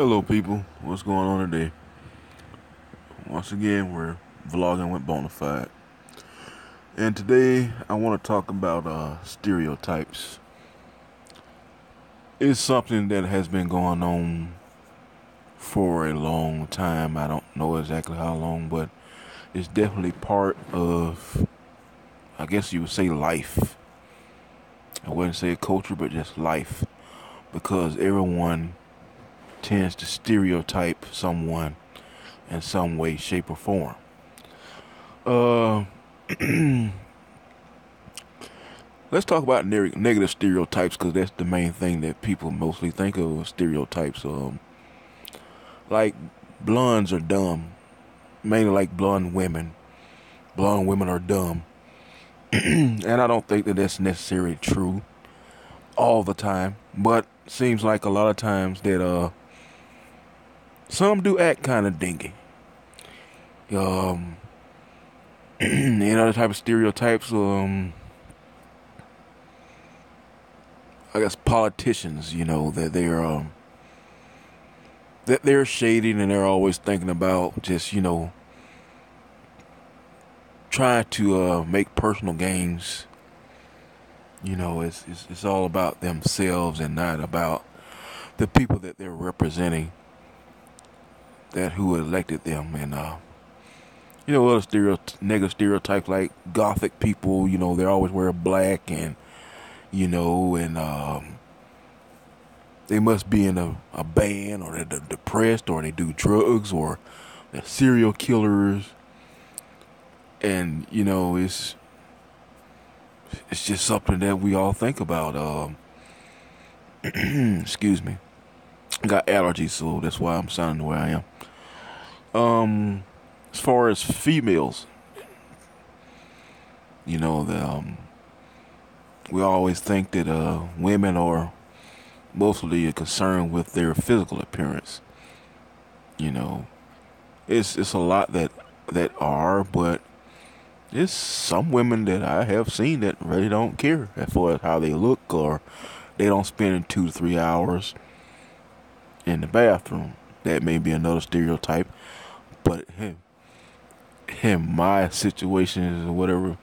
Hello, people. What's going on today? Once again, we're vlogging with Bonafide, and today I want to talk about stereotypes. It's something that has been going on for a long time. I don't know exactly how long, but it's definitely part of, I guess you would say, life. I wouldn't say culture, but just life, because everyone tends to stereotype someone in some way, shape, or form. Uh, let's talk about negative stereotypes because that's the main thing that people mostly think of as stereotypes. Like blondes are dumb, mainly like blonde women. Blonde women are dumb, and I don't think that that's necessarily true all the time. But seems like a lot of times that some do act kind of dingy. Um, and other type of stereotypes. I guess politicians, that they're shady and they're always thinking about just, trying to make personal gains. It's all about themselves and not about the people that they're representing, that who elected them. And other negative stereotypes like gothic people. They always wear black and they must be in a band, or they're depressed, or they do drugs, or they're serial killers. And it's just something that we all think about. Excuse me, I got allergies, so that's why I'm sounding the way I am. As far as females, we always think that women are mostly concerned with their physical appearance. You know, it's a lot that are, but there's some women that I have seen that really don't care as far as how they look, or they don't spend 2 to 3 hours in the bathroom. That may be another stereotype, but in my situations or whatever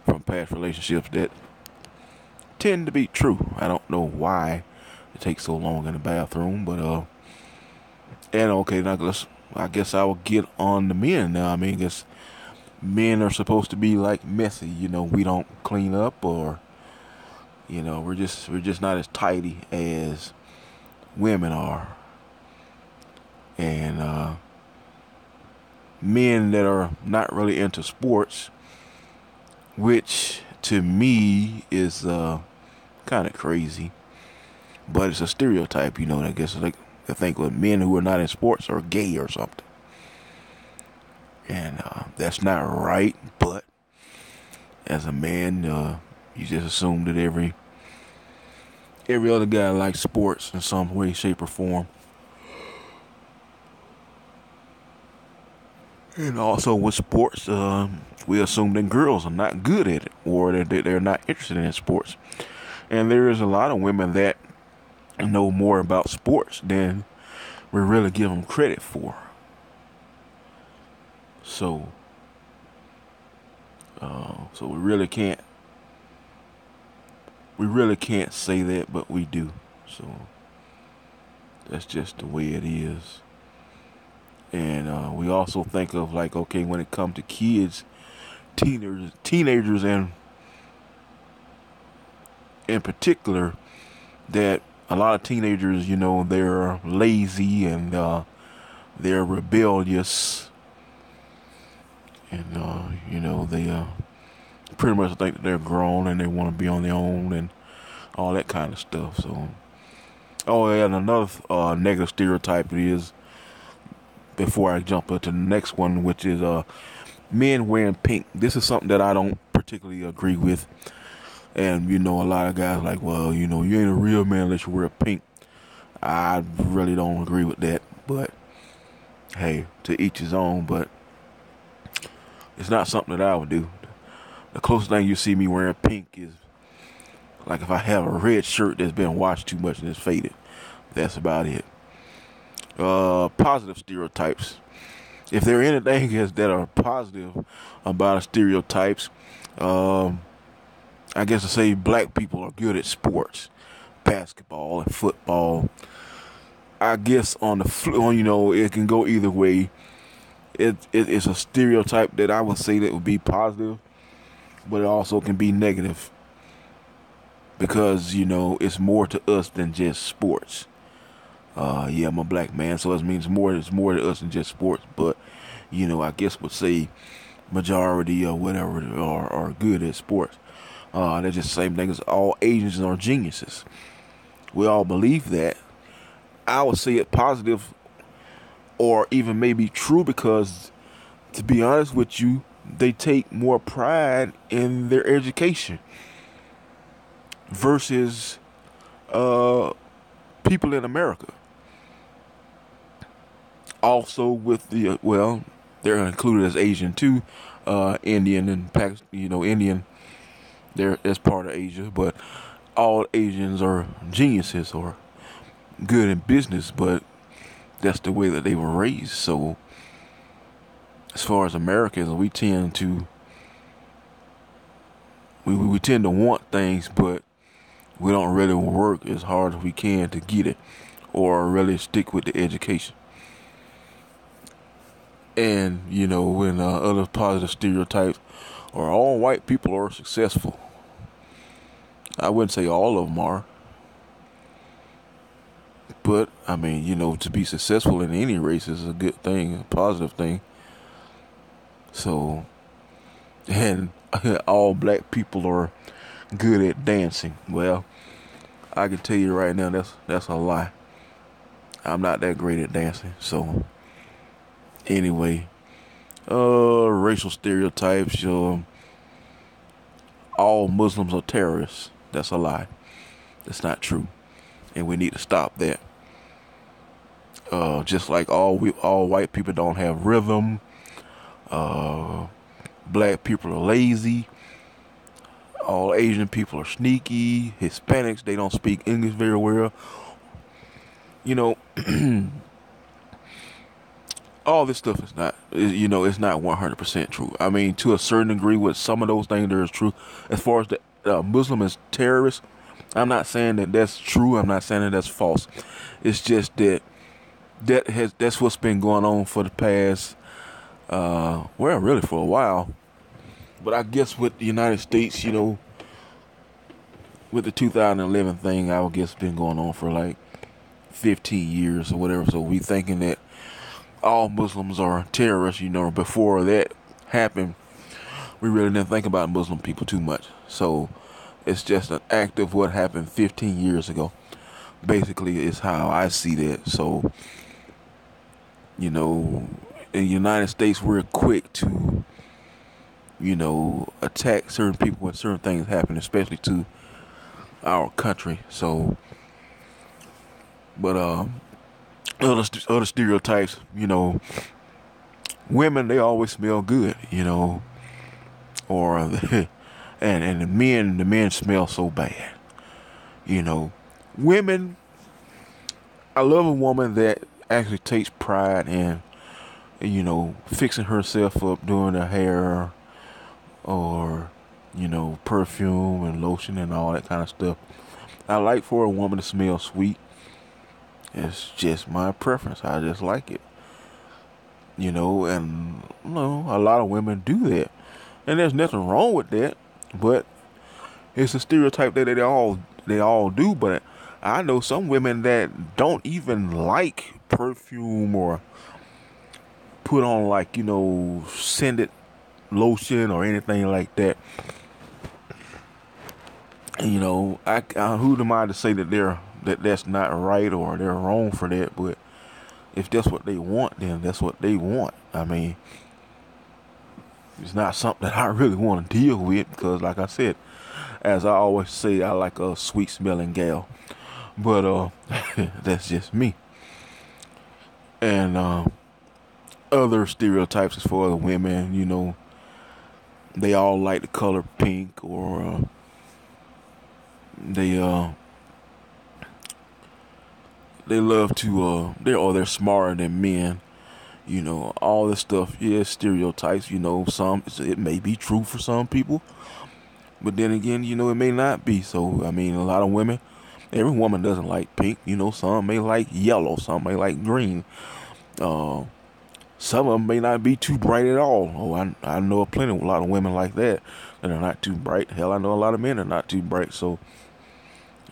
from past relationships, that tend to be true. I don't know why it takes so long in the bathroom, but and okay, now I guess I will get on the men now. I mean, I guess men are supposed to be like messy. We don't clean up, or we're just not as tidy as women are. And men that are not really into sports, which to me is kind of crazy, but it's a stereotype. I guess like I think that men who are not in sports are gay or something, and that's not right. But as a man, you just assume that every other guy likes sports in some way, shape, or form. And also with sports, we assume that girls are not good at it, or that they're not interested in sports. And there is a lot of women that know more about sports than we really give them credit for. So, so we really can't say that, but we do. So that's just the way it is. And we also think of, like, okay, when it comes to kids, teenagers, and in particular, that a lot of teenagers, they're lazy and they're rebellious, and they pretty much think that they're grown and they want to be on their own and all that kind of stuff. So, oh, and another negative stereotype is, before I jump into the next one, which is men wearing pink. This is something that I don't particularly agree with. And a lot of guys like, well, you ain't a real man unless you wear pink. I really don't agree with that. But hey, to each his own. But it's not something that I would do. The closest thing you see me wearing pink is like if I have a red shirt that's been washed too much and it's faded. That's about it. Positive stereotypes. If there are anything that are positive about stereotypes, um, I guess to say black people are good at sports, basketball and football. I guess it can go either way. It's a stereotype that I would say that would be positive, but it also can be negative because it's more to us than just sports. Yeah, I'm a black man, so it means more. It's more to us than just sports. But I guess we'll say majority or whatever are good at sports. They're just the same thing as all Asians are geniuses. We all believe that. I would say it positive or even maybe true because, to be honest with you, they take more pride in their education versus uh, people in America. Also, with they're included as Asian too, Indian and Pakistan. Indian. That's part of Asia, but all Asians are geniuses or good in business, but that's the way that they were raised. So, as far as Americans, we tend to want things, but we don't really work as hard as we can to get it, or really stick with the education. And when other positive stereotypes are all white people are successful. I wouldn't say all of them are, but I mean, to be successful in any race is a good thing, a positive thing. So, and all black people are good at dancing. Well, I can tell you right now that's a lie. I'm not that great at dancing. So, anyway, racial stereotypes. All Muslims are terrorists. That's a lie. That's not true, and we need to stop that. Just like all white people don't have rhythm. Uh, Black people are lazy. All Asian people are sneaky. Hispanics, they don't speak English very well. You know, all this stuff it's not 100% true. I mean, to a certain degree, with some of those things, there is true. As far as the Muslim as terrorists, I'm not saying that that's true. I'm not saying that that's false. It's just that that's what's been going on for the past, really for a while. But I guess with the United States, with the 2011 thing, I would guess it's been going on for like 15 years or whatever. So we thinking that all Muslims are terrorists. Before that happened, we really didn't think about Muslim people too much. So it's just an act of what happened 15 years ago. Basically, is how I see that. So, in the United States, we're quick to, attack certain people when certain things happen, especially to our country. So, but other stereotypes, women, they always smell good, or and the men smell so bad, women. I love a woman that actually takes pride in, fixing herself up, doing her hair, or perfume and lotion and all that kind of stuff. I like for a woman to smell sweet. It's just my preference. I just like it. And a lot of women do that. And there's nothing wrong with that. But it's a stereotype that they all do, but I know some women that don't even like perfume or put on like, scented lotion or anything like that. And, who am I to say that's not right or they're wrong for that? But if that's what they want, then that's what they want. I mean, it's not something that I really want to deal with because, like I said, as I always say, I like a sweet smelling gal. But that's just me. And other stereotypes as far as women, they all like the color pink, or they they love to they're smarter than men. You know, all this stuff. Yeah, stereotypes. You know, some it may be true for some people, but then again, you know, it may not be. So I mean, a lot of women. Every woman doesn't like pink. You know, some may like yellow. Some may like green. Uh, some of them may not be too bright at all. Oh, I know a lot of women like that are not too bright. Hell, I know a lot of men are not too bright. So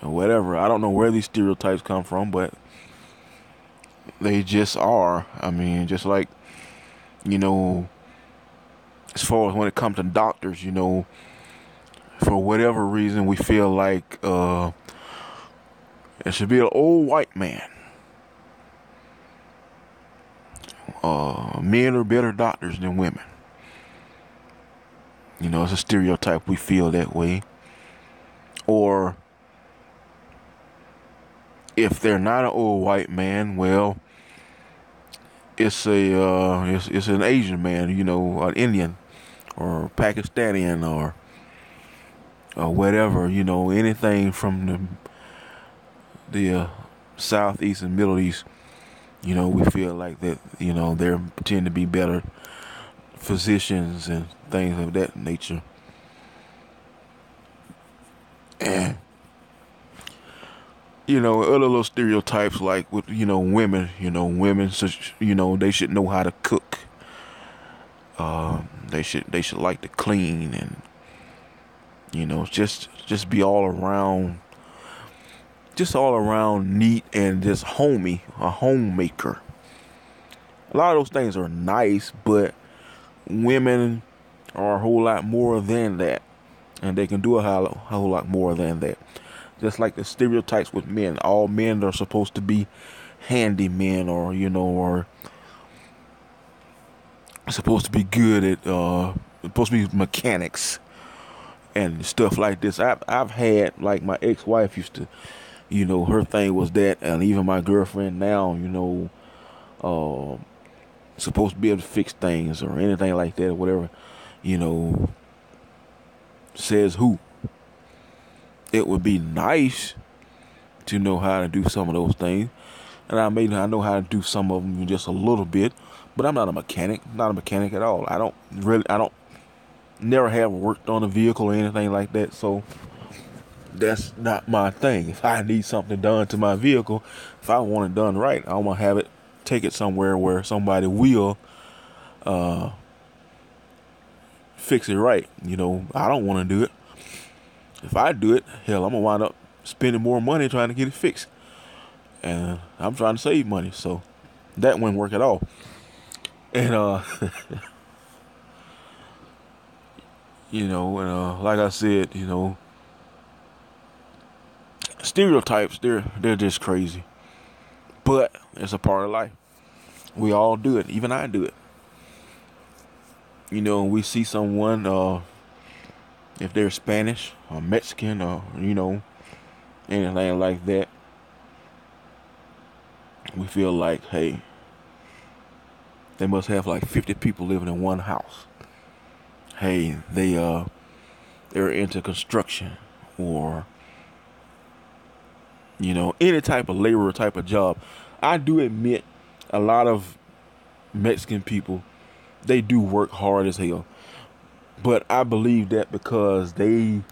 whatever. I don't know where these stereotypes come from, but they just are. I mean, just like, you know, as far as when it comes to doctors, you know, for whatever reason, we feel like it should be an old white man. Men are better doctors than women. You know, it's a stereotype. We feel that way. Or if they're not an old white man, well, it's it's an Asian man, you know, an Indian or Pakistani or whatever, you know, anything from the Southeast and Middle East. You know, we feel like that, you know, they tend to be better physicians and things of that nature. And, you know, other little stereotypes like with, you know, women, you know, they should know how to cook. They should like to clean and, you know, just be all around neat and just a homemaker. A lot of those things are nice, but women are a whole lot more than that. And they can do a whole lot more than that. Just like the stereotypes with men. All men are supposed to be handymen or, you know, or supposed to be good at, supposed to be mechanics and stuff like this. I've had, like, my ex-wife used to, you know, her thing was that, and even my girlfriend now, you know, supposed to be able to fix things or anything like that or whatever, you know, says who. It would be nice to know how to do some of those things, and I know how to do some of them just a little bit, but I'm not a mechanic at all. I don't never have worked on a vehicle or anything like that, so that's not my thing. If I need something done to my vehicle, if I want it done right, I want to take it somewhere where somebody will fix it right. You know, I don't want to do it. If I do it, hell, I'm going to wind up spending more money trying to get it fixed. And I'm trying to save money, so that wouldn't work at all. And, you know, and like I said, you know, stereotypes, they're just crazy. But it's a part of life. We all do it. Even I do it. You know, we see someone, if they're Spanish or Mexican or, you know, anything like that, we feel like, hey, they must have like 50 people living in one house. Hey, they're into construction or, you know, any type of labor type of job. I do admit a lot of Mexican people, they do work hard as hell. But I believe that because they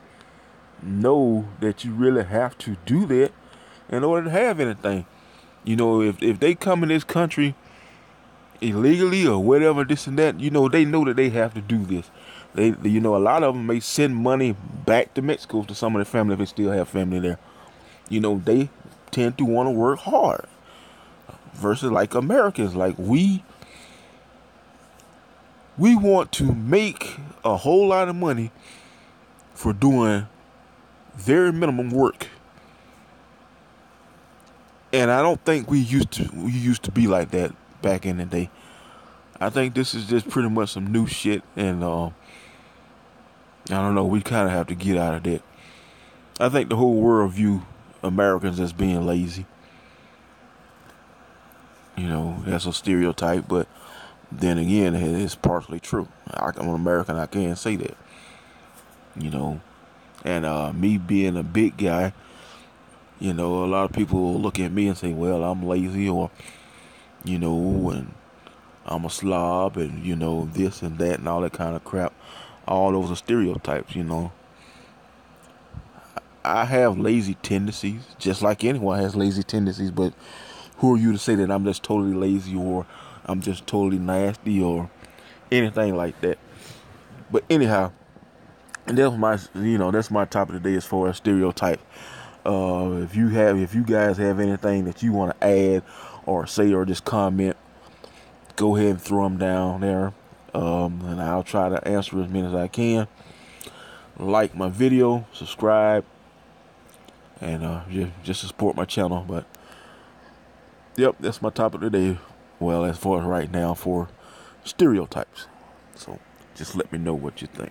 know that you really have to do that in order to have anything. You know, if they come in this country illegally or whatever, this and that, you know that they have to do this. They, you know, a lot of them may send money back to Mexico to some of their family if they still have family there. You know, they tend to want to work hard versus like Americans. Like we want to make a whole lot of money for doing very minimum work. And I don't think we used to be like that back in the day. I think this is just pretty much some new shit, and I don't know, we kind of have to get out of that. I think the whole world view Americans as being lazy. You know, that's a stereotype, but then again, it's partially true. I'm an American, I can't say that. You know, and me being a big guy, You know, a lot of people look at me and say, well, I'm lazy, or, and I'm a slob, and, this and that and all that kind of crap. All those are stereotypes. I have lazy tendencies, just like anyone has lazy tendencies, but who are you to say that I'm just totally lazy, or I'm just totally nasty, or anything like that? But anyhow, and that's my topic today as far as stereotype. If you guys have anything that you want to add or say or just comment, go ahead and throw them down there, and I'll try to answer as many as I can. Like my video, subscribe, and just to support my channel. But yep, that's my topic today. Well, as far as right now for stereotypes. So just let me know what you think.